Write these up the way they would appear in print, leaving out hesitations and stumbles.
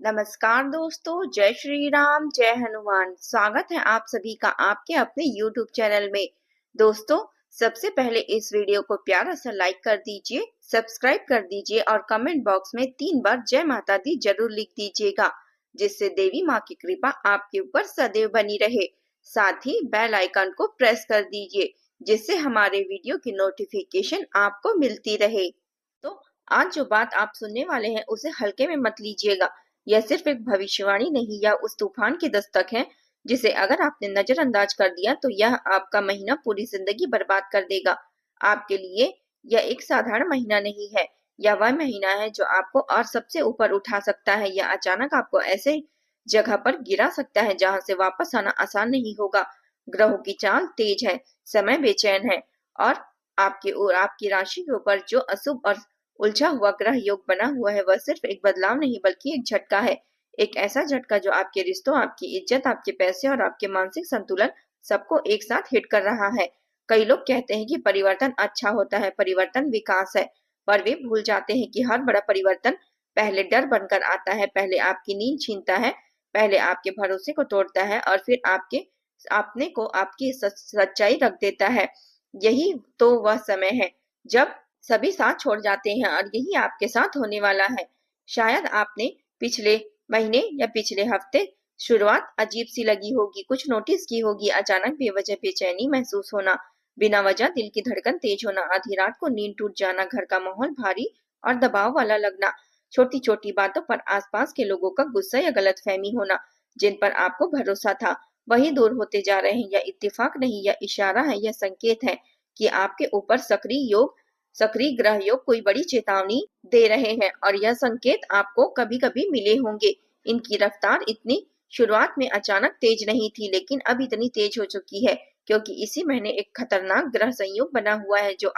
नमस्कार दोस्तों, जय श्री राम, जय हनुमान। स्वागत है आप सभी का आपके अपने YouTube चैनल में। दोस्तों, सबसे पहले इस वीडियो को प्यारा सा लाइक कर दीजिए, सब्सक्राइब कर दीजिए और कमेंट बॉक्स में 3 बार जय माता दी जरूर लिख दीजिएगा, जिससे देवी माँ की कृपा आपके ऊपर सदैव बनी रहे। साथ ही बेल आइकन को प्रेस कर दीजिए, जिससे हमारे वीडियो की नोटिफिकेशन आपको मिलती रहे। तो आज जो बात आप सुनने वाले हैं उसे हल्के में मत लीजिएगा। यह सिर्फ एक भविष्यवाणी नहीं या उस तूफान की दस्तक है जिसे अगर आपने नजरअंदाज कर दिया तो यह आपका महीना पूरी जिंदगी बर्बाद कर देगा। आपके लिए यह एक साधारण महीना नहीं है, यह वह महीना है जो आपको और सबसे ऊपर उठा सकता है या अचानक आपको ऐसे जगह पर गिरा सकता है जहां से वापस आना आसान नहीं होगा। ग्रहों की चाल तेज है, समय बेचैन है और आपकी राशि के ऊपर जो अशुभ और उलझा हुआ ग्रह योग बना हुआ है वह सिर्फ एक बदलाव नहीं बल्कि एक झटका है। एक ऐसा झटका जो आपके रिश्तों, आपकी इज्जत, आपके पैसे और आपके मानसिक संतुलन सबको एक साथ हिट कर रहा है। कई लोग कहते हैं कि परिवर्तन अच्छा होता है, परिवर्तन विकास है, पर वे भूल जाते हैं कि हर बड़ा परिवर्तन पहले डर बनकर आता है, पहले आपकी नींद छीनता है, पहले आपके भरोसे को तोड़ता है और फिर अपने को आपकी सच्चाई रख देता है। यही तो वह समय है जब सभी साथ छोड़ जाते हैं और यही आपके साथ होने वाला है। शायद आपने पिछले महीने या पिछले हफ्ते शुरुआत अजीब सी लगी होगी, कुछ नोटिस की होगी, अचानक बेवजह बेचैनी महसूस होना, बिना वजह दिल की धड़कन तेज होना, आधी रात को नींद टूट जाना, घर का माहौल भारी और दबाव वाला लगना, छोटी छोटी बातों पर आसपास के लोगों का गुस्सा या गलतफहमी होना, जिन पर आपको भरोसा था वही दूर होते जा रहे हैं। यह इत्तेफाक नहीं, यह इशारा है, यह संकेत है कि आपके ऊपर सक्रिय ग्रह योग कोई बड़ी चेतावनी दे रहे हैं और यह संकेत आपको कभी कभी मिले होंगे। इनकी रफ्तार इतनी शुरुआत में अचानक तेज नहीं थी, लेकिन अब इतनी तेज हो चुकी है क्योंकि इसी महीने एक खतरनाक ग्रह संयोग बना हुआ है जो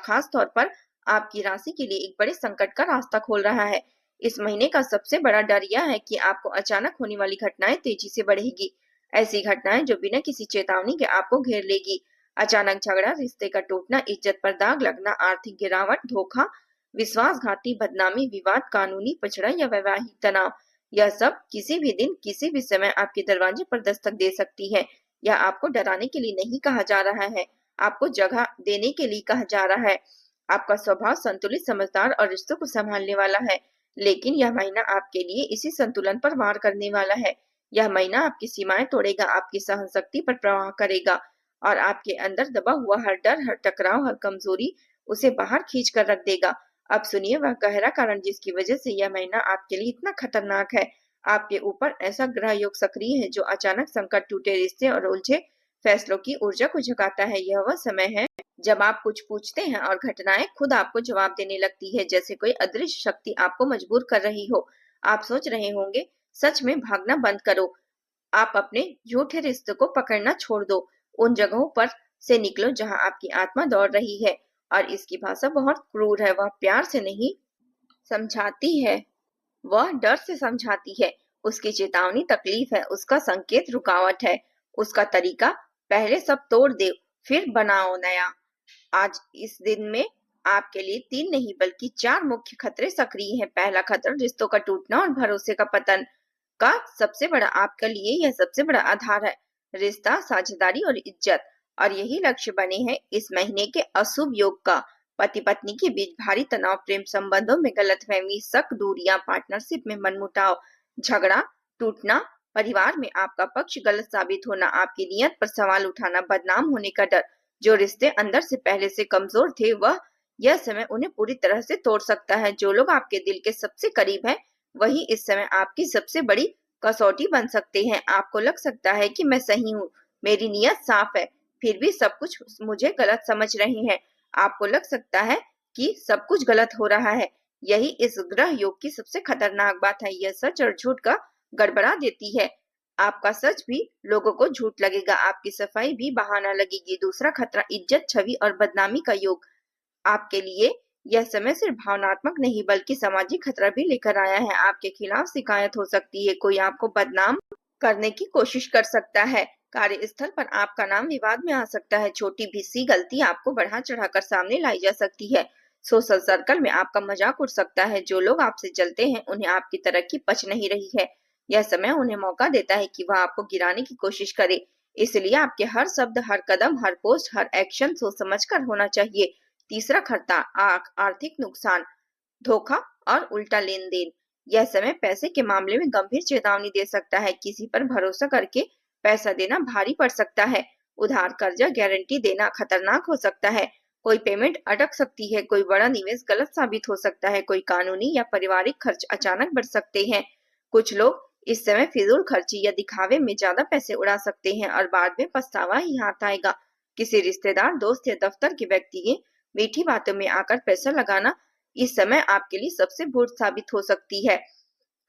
खास तौर पर आपकी राशि के लिए एक बड़े संकट का रास्ता खोल रहा है। इस महीने का सबसे बड़ा डर यह है कि आपको अचानक होने वाली घटनाएं तेजी से बढ़ेगी। ऐसी घटनाएं जो बिना किसी चेतावनी के आपको घेर लेगी। अचानक झगड़ा, रिश्ते का टूटना, इज्जत पर दाग लगना, आर्थिक गिरावट, धोखा, विश्वासघाती बदनामी, विवाद, कानूनी पचड़ा या वैवाहिक तनाव, यह सब किसी भी दिन किसी भी समय आपके दरवाजे पर दस्तक दे सकती है। यह आपको डराने के लिए नहीं कहा जा रहा है, आपको जगह देने के लिए कहा जा रहा है। आपका स्वभाव संतुलित, समझदार और रिश्तों को संभालने वाला है, लेकिन यह महीना आपके लिए इसी संतुलन पर वार करने वाला है। यह महीना आपकी सीमाएं तोड़ेगा, आपकी सहन शक्ति पर प्रहार करेगा और आपके अंदर दबा हुआ हर डर, हर टकराव, हर कमजोरी उसे बाहर खींच कर रख देगा। अब सुनिए वह गहरा कारण जिसकी वजह से यह महीना आपके लिए इतना खतरनाक है। आपके ऊपर ऐसा ग्रह योग सक्रिय है जो अचानक संकट, टूटे रिश्ते और उलझे फैसलों की ऊर्जा को झुकाता है। यह वह समय है जब आप कुछ पूछते हैं और घटनाएं खुद आपको जवाब देने लगती है, जैसे कोई अदृश्य शक्ति आपको मजबूर कर रही हो। आप सोच रहे होंगे, सच में भागना बंद करो, आप अपने झूठे रिश्ते को पकड़ना छोड़ दो, उन जगहों पर से निकलो जहां आपकी आत्मा दौड़ रही है। और इसकी भाषा बहुत क्रूर है, वह प्यार से नहीं समझाती है, वह डर से समझाती है। उसकी चेतावनी तकलीफ है, उसका संकेत रुकावट है, उसका तरीका पहले सब तोड़ दे फिर बनाओ नया। आज इस दिन में आपके लिए 3 नहीं बल्कि 4 मुख्य खतरे सक्रिय हैं। पहला खतरा रिश्तों का टूटना और भरोसे का पतन का सबसे बड़ा आपके लिए यह सबसे बड़ा आधार है। रिश्ता, साझेदारी और इज्जत, और यही लक्ष्य बने हैं इस महीने के अशुभ योग का। पति पत्नी के बीच भारी तनाव, प्रेम संबंधों में गलतफहमी, शक, दूरियां, पार्टनरशिप में मनमुटाव, झगड़ा, टूटना, परिवार में आपका पक्ष गलत साबित होना, आपकी नियत पर सवाल उठाना, बदनाम होने का डर। जो रिश्ते अंदर से पहले से कमजोर थे वह यह समय उन्हें पूरी तरह से तोड़ सकता है। जो लोग आपके दिल के सबसे करीब हैं वही इस समय आपकी सबसे बड़ी कसौटी बन सकते हैं। आपको लग सकता है कि मैं सही हूँ, मेरी नीयत साफ है, फिर भी सब कुछ मुझे गलत समझ रहे हैं। आपको लग सकता है कि सब कुछ गलत हो रहा है। यही इस ग्रह योग की सबसे खतरनाक बात है, यह सच और झूठ का गड़बड़ा देती है। आपका सच भी लोगों को झूठ लगेगा, आपकी सफाई भी बहाना लगेगी। दूसरा खतरा इज्जत, छवि और बदनामी का योग। आपके लिए यह समय सिर्फ भावनात्मक नहीं बल्कि सामाजिक खतरा भी लेकर आया है। आपके खिलाफ शिकायत हो सकती है, कोई आपको बदनाम करने की कोशिश कर सकता है, कार्यस्थल पर आपका नाम विवाद में आ सकता है, छोटी भी सी गलती आपको बढ़ा चढ़ाकर सामने लाई जा सकती है। सोशल सर्कल में आपका मजाक उड़ सकता है। जो लोग आपसे जलते हैं उन्हें आपकी तरक्की पच नहीं रही है। यह समय उन्हें मौका देता है कि वह आपको गिराने की कोशिश करे। इसलिए आपके हर शब्द, हर कदम, हर पोस्ट, हर एक्शन सोच समझकर होना चाहिए। तीसरा खतरा, आर्थिक नुकसान, धोखा और उल्टा लेन देन। यह समय पैसे के मामले में गंभीर चेतावनी दे सकता है। किसी पर भरोसा करके पैसा देना भारी पड़ सकता है। उधार कर्जा गारंटी देना खतरनाक हो सकता है। कोई पेमेंट अटक सकती है। कोई बड़ा निवेश गलत साबित हो सकता है। कोई कानूनी या पारिवारिक खर्च अचानक बढ़ सकते हैं। कुछ लोग इस समय फिजूल खर्ची या दिखावे में ज्यादा पैसे उड़ा सकते हैं और बाद में पछतावा ही हाथ आएगा। किसी रिश्तेदार, दोस्त या दफ्तर के व्यक्ति की मीठी बातों में आकर पैसा लगाना इस समय आपके लिए सबसे बुरी साबित हो सकती है।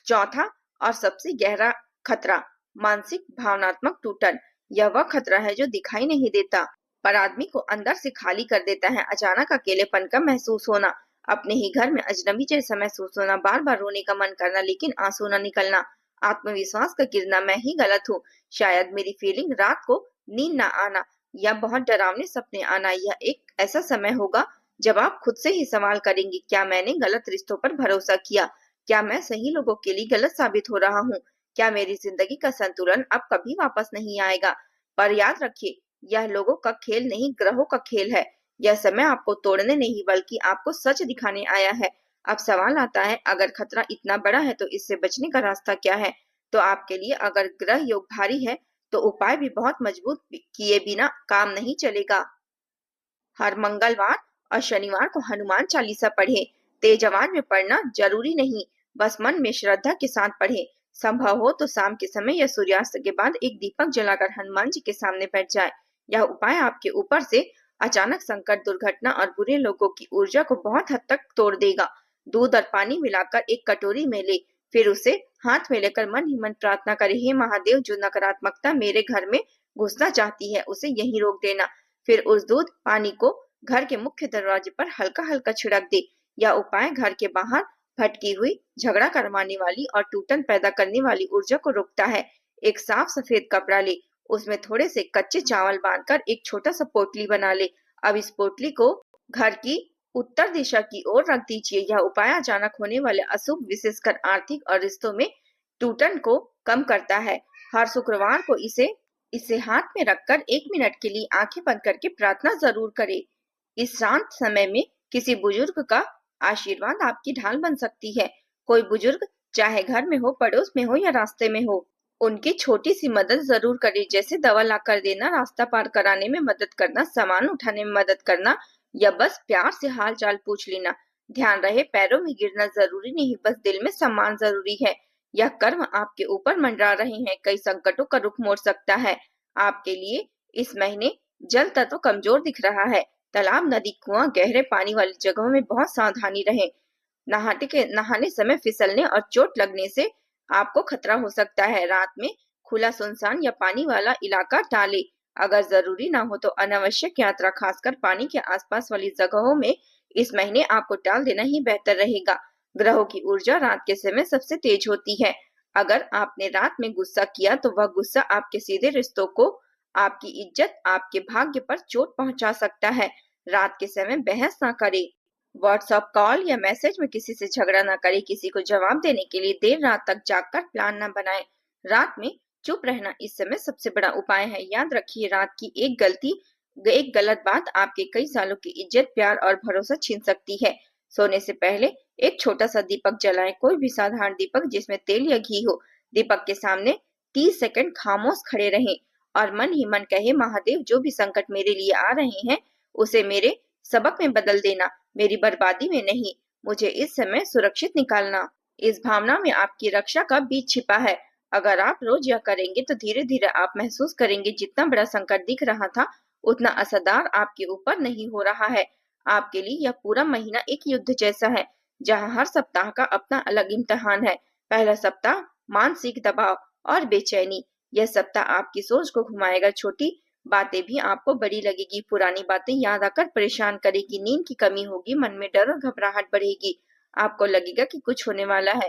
चौथा और सबसे गहरा खतरा, मानसिक भावनात्मक टूटन। यह वह खतरा है जो दिखाई नहीं देता पर आदमी को अंदर से खाली कर देता है। अचानक अकेलेपन का महसूस होना, अपने ही घर में अजनबी जैसा महसूस होना, बार बार रोने का मन करना लेकिन आंसू न निकलना, आत्मविश्वास का गिरना, मैं ही गलत हूँ, शायद मेरी फीलिंग, रात को नींद न आना या बहुत डरावने सपने आना। यह एक ऐसा समय होगा जब आप खुद से ही सवाल करेंगे, क्या मैंने गलत रिश्तों पर भरोसा किया? क्या मैं सही लोगों के लिए गलत साबित हो रहा हूँ? क्या मेरी जिंदगी का संतुलन अब कभी वापस नहीं आएगा? पर याद रखिए, यह लोगों का खेल नहीं, ग्रहों का खेल है। यह समय आपको तोड़ने नहीं बल्कि आपको सच दिखाने आया है। अब सवाल आता है, अगर खतरा इतना बड़ा है तो इससे बचने का रास्ता क्या है? तो आपके लिए अगर ग्रह योग भारी है तो उपाय भी बहुत मजबूत किए बिना काम नहीं चलेगा। हर मंगलवार और शनिवार को हनुमान चालीसा पढ़ें। तेज आवाज में पढ़ना जरूरी नहीं, बस मन में श्रद्धा के साथ पढ़ें। संभव हो तो शाम के समय या सूर्यास्त के बाद एक दीपक जलाकर हनुमान जी के सामने बैठ जाए। यह उपाय आपके ऊपर से अचानक संकट, दुर्घटना और बुरे लोगों की ऊर्जा को बहुत हद तक तोड़ देगा। दूध और पानी मिलाकर एक कटोरी में ले, फिर उसे हाथ में लेकर मन ही मन प्रार्थना करे, हे महादेव, जो नकारात्मकता मेरे घर में घुसना चाहती है उसे यहीं रोक देना। फिर उस दूध पानी को घर के मुख्य दरवाजे पर हल्का हल्का छिड़क दे। यह उपाय घर के बाहर भटकी हुई, झगड़ा करवाने वाली और टूटन पैदा करने वाली ऊर्जा को रोकता है। एक साफ सफेद कपड़ा ले, उसमें थोड़े से कच्चे चावल बांधकर एक छोटा सा पोटली बना ले। अब इस पोटली को घर की उत्तर दिशा की ओर रख दीजिए। यह उपाय अचानक होने वाले अशुभ, विशेषकर आर्थिक और रिश्तों में टूटन को कम करता है। हर शुक्रवार को इसे हाथ में रखकर 1 मिनट के लिए आंखें बंद करके प्रार्थना जरूर करें। इस शांत समय में किसी बुजुर्ग का आशीर्वाद आपकी ढाल बन सकती है। कोई बुजुर्ग चाहे घर में हो, पड़ोस में हो या रास्ते में हो, उनकी छोटी सी मदद जरूर करें, जैसे दवा ला कर देना, रास्ता पार कराने में मदद करना, सामान उठाने में मदद करना या बस प्यार से हाल चाल पूछ लेना। ध्यान रहे, पैरों में गिरना जरूरी नहीं, बस दिल में सम्मान जरूरी है। यह कर्म आपके ऊपर मंडरा रहे हैं, कई संकटों का रुख मोड़ सकता है। आपके लिए इस महीने जल तत्व कमजोर दिख रहा है। तालाब, नदी, कुआं, गहरे पानी वाली जगहों में बहुत सावधानी रहें। नहाने समय फिसलने और चोट लगने से आपको खतरा हो सकता है। रात में खुला, सुनसान या पानी वाला इलाका टाले। अगर जरूरी ना हो तो अनावश्यक यात्रा, खासकर पानी के आसपास वाली जगहों में इस महीने आपको टाल देना ही बेहतर रहेगा। ग्रहों की ऊर्जा रात के समय सबसे तेज होती है। अगर आपने रात में गुस्सा किया तो वह गुस्सा आपके सीधे रिश्तों को, आपकी इज्जत, आपके भाग्य पर चोट पहुंचा सकता है। रात के समय बहस ना करें। व्हाट्सएप कॉल या मैसेज में किसी से झगड़ा ना करें। किसी को जवाब देने के लिए देर रात तक जागकर प्लान ना बनाएं। रात में चुप रहना इस समय सबसे बड़ा उपाय है। याद रखिए, रात की एक गलत बात आपके कई सालों की इज्जत, प्यार और भरोसा छीन सकती है। सोने से पहले एक छोटा सा दीपक जलाएं, कोई भी साधारण दीपक जिसमें तेल या घी हो। दीपक के सामने 30 सेकंड खामोश खड़े रहें और मन ही मन कहे, महादेव, जो भी संकट मेरे लिए आ रहे हैं उसे मेरे सबक में बदल देना, मेरी बर्बादी में नहीं। मुझे इस समय सुरक्षित निकालना। इस भावना में आपकी रक्षा का बीज छिपा है। अगर आप रोज यह करेंगे तो धीरे धीरे आप महसूस करेंगे, जितना बड़ा संकट दिख रहा था उतना असरदार आपके ऊपर नहीं हो रहा है। आपके लिए यह पूरा महीना एक युद्ध जैसा है, जहाँ हर सप्ताह का अपना अलग इम्तिहान है। पहला सप्ताह, मानसिक दबाव और बेचैनी। यह सप्ताह आपकी सोच को घुमाएगा। छोटी बातें भी आपको बड़ी लगेगी, पुरानी बातें याद आकर परेशान करेगी, नींद की कमी होगी, मन में डर और घबराहट बढ़ेगी। आपको लगेगा कि कुछ होने वाला है,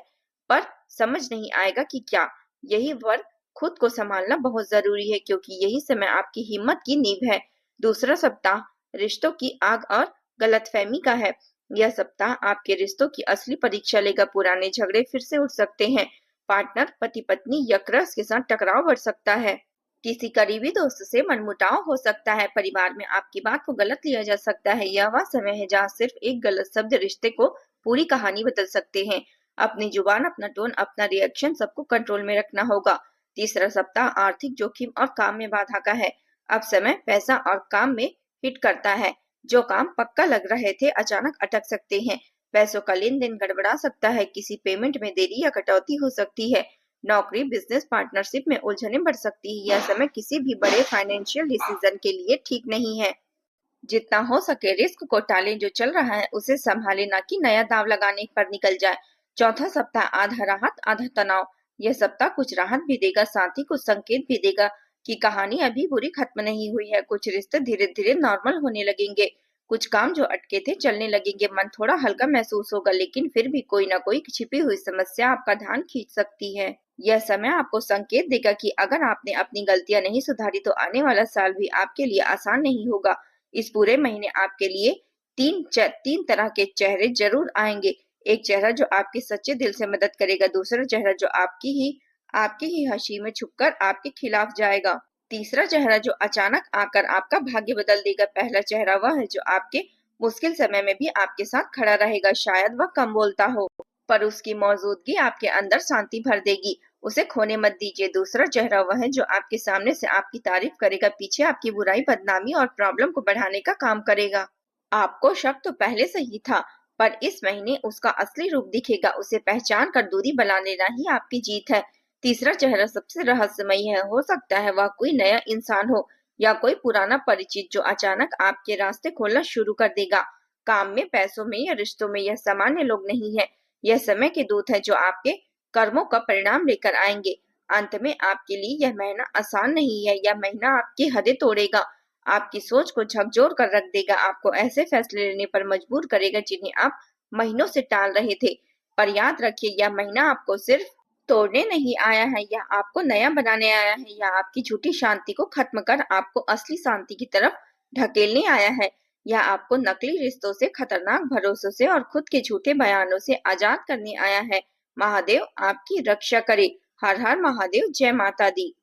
पर समझ नहीं आएगा कि क्या। यही वर्ग खुद को संभालना बहुत जरूरी है, क्योंकि यही समय आपकी हिम्मत की नींव है। दूसरा सप्ताह रिश्तों की आग और गलतफहमी का है। यह सप्ताह आपके रिश्तों की असली परीक्षा लेगा। पुराने झगड़े फिर से उठ सकते हैं। पार्टनर, पति पत्नी या क्रस के साथ टकराव बढ़ सकता है। किसी करीबी दोस्त से मनमुटाव हो सकता है। परिवार में आपकी बात को गलत लिया जा सकता है। यह वह समय है जहाँ सिर्फ एक गलत शब्द रिश्ते को पूरी कहानी बदल सकते हैं। अपनी जुबान, अपना टोन, अपना रिएक्शन सबको कंट्रोल में रखना होगा। तीसरा सप्ताह आर्थिक जोखिम और काम में बाधा का है। अब समय पैसा और काम में हिट करता है। जो काम पक्का लग रहे थे अचानक अटक सकते हैं। पैसों का लेन देन गड़बड़ा सकता है। किसी पेमेंट में देरी या कटौती हो सकती है। नौकरी, बिजनेस पार्टनरशिप में उलझने बढ़ सकती है। यह समय किसी भी बड़े फाइनेंशियल डिसीजन के लिए ठीक नहीं है। जितना हो सके रिस्क को टालें। जो चल रहा है उसे संभालें, ना कि नया दांव लगाने पर निकल जाए। चौथा सप्ताह आधा राहत आधा तनाव। यह सप्ताह कुछ राहत भी देगा, साथ ही कुछ संकेत भी देगा कि कहानी अभी पूरी खत्म नहीं हुई है। कुछ रिश्ते धीरे धीरे नॉर्मल होने लगेंगे। कुछ काम जो अटके थे चलने लगेंगे। मन थोड़ा हल्का महसूस होगा, लेकिन फिर भी कोई ना कोई छिपी हुई समस्या आपका ध्यान खींच सकती है। यह समय आपको संकेत देगा कि अगर आपने अपनी गलतियां नहीं सुधारी तो आने वाला साल भी आपके लिए आसान नहीं होगा। इस पूरे महीने आपके लिए तीन तरह के चेहरे जरूर आएंगे। एक चेहरा जो आपके सच्चे दिल से मदद करेगा। दूसरा चेहरा जो आपकी ही हंसी में छुपकर आपके खिलाफ जाएगा। तीसरा चेहरा जो अचानक आकर आपका भाग्य बदल देगा। पहला चेहरा वह है जो आपके मुश्किल समय में भी आपके साथ खड़ा रहेगा। शायद वह कम बोलता हो, पर उसकी मौजूदगी आपके अंदर शांति भर देगी। उसे खोने मत दीजिए। दूसरा चेहरा वह है जो आपके सामने से आपकी तारीफ करेगा, पीछे आपकी बुराई, बदनामी और प्रॉब्लम को बढ़ाने का काम करेगा। आपको शक तो पहले से ही था, पर इस महीने उसका असली रूप दिखेगा। उसे पहचान कर दूरी बना लेना ही आपकी जीत है। तीसरा चेहरा सबसे रहस्यमयी है। हो सकता है वह कोई नया इंसान हो या कोई पुराना परिचित जो अचानक आपके रास्ते खोलना शुरू कर देगा। काम में, पैसों में या रिश्तों में यह सामान्य लोग नहीं है। यह समय के दूत है जो आपके कर्मों का परिणाम लेकर आएंगे। अंत में आपके लिए यह महीना आसान नहीं है। यह महीना आपकी हदें तोड़ेगा, आपकी सोच को झकझोर कर रख देगा, आपको ऐसे फैसले लेने पर मजबूर करेगा जिन्हें आप महीनों से टाल रहे थे। पर याद रखिए, यह महीना आपको सिर्फ तोड़ने नहीं आया है, यह आपको नया बनाने आया है। यह आपकी झूठी शांति को खत्म कर आपको असली शांति की तरफ ढकेलने आया है। यह आपको नकली रिश्तों से, खतरनाक भरोसों से और खुद के झूठे बयानों से आजाद करने आया है। महादेव आपकी रक्षा करे। हर हर महादेव। जय माता दी।